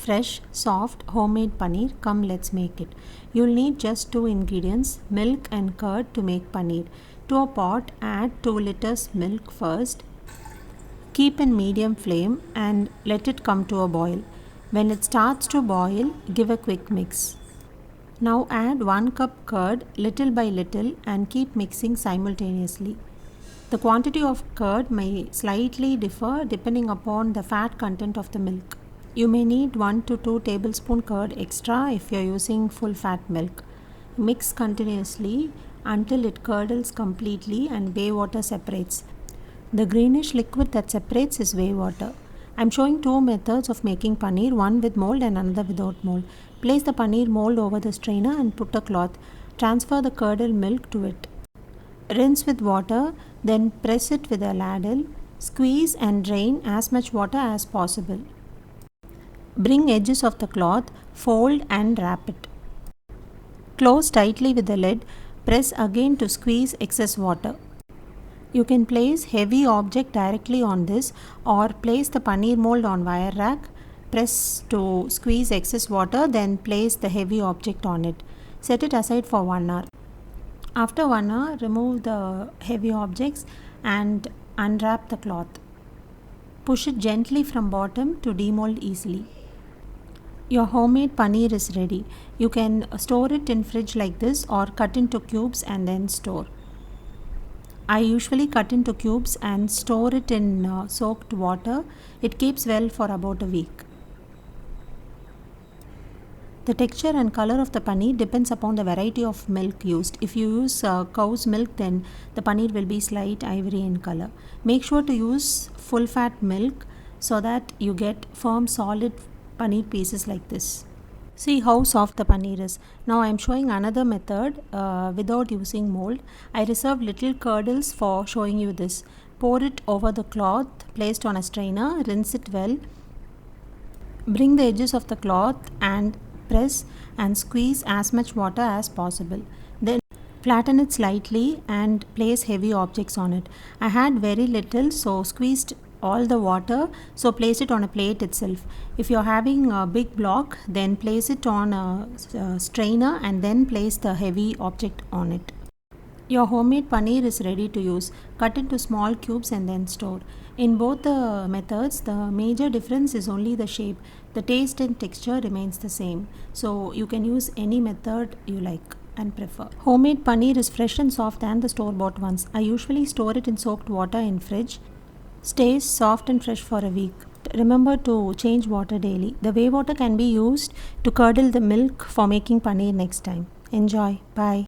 fresh, soft, homemade paneer. Come, let's make it. You'll need just 2 ingredients, milk and curd to make paneer. To a pot, add 2 liters milk first. Keep in medium flame and let it come to a boil. When it starts to boil, give a quick mix. Now add 1 cup curd little by little and keep mixing simultaneously. The quantity of curd may slightly differ depending upon the fat content of the milk. You may need 1 to 2 tablespoon curd extra if you are using full fat milk. Mix continuously until it curdles completely and whey water separates. The greenish liquid that separates is whey water. I am showing 2 methods of making paneer, one with mold and another without mold. Place the paneer mold over the strainer and put a cloth. Transfer the curdled milk to it. Rinse with water, then press it with a ladle. Squeeze and drain as much water as possible. Bring edges of the cloth, fold and wrap it. Close tightly with the lid. Press again to squeeze excess water. You can place heavy object directly on this or place the paneer mold on wire rack. Press to squeeze excess water, then place the heavy object on it. Set it aside for 1 hour. After 1 hour, remove the heavy objects and unwrap the cloth. Push it gently from bottom to demold easily. Your homemade paneer is ready. You can store it in fridge like this or cut into cubes and then store. I usually cut into cubes and store it in soaked water. It keeps well for about a week. The texture and color of the paneer depends upon the variety of milk used. If you use cow's milk, then the paneer will be slight ivory in color. Make sure to use full fat milk so that you get firm solid paneer pieces like this. See how soft the paneer is. Now I am showing another method without using mold. I reserved little curdles for showing you this. Pour it over the cloth placed on a strainer, rinse it well. Bring the edges of the cloth and press and squeeze as much water as possible. Then flatten it slightly and place heavy objects on it. I had very little, so squeezed all the water, so place it on a plate itself. If you are having a big block, then place it on a strainer and then place the heavy object on it. Your homemade paneer is ready to use. Cut into small cubes and then store. In both the methods, the major difference is only the shape. The taste and texture remains the same. So you can use any method you like and prefer. Homemade paneer is fresh and soft than the store-bought ones. I usually store it in soaked water in fridge. Stays soft and fresh for a week. Remember to change water daily. The whey water can be used to curdle the milk for making paneer next time. Enjoy. Bye.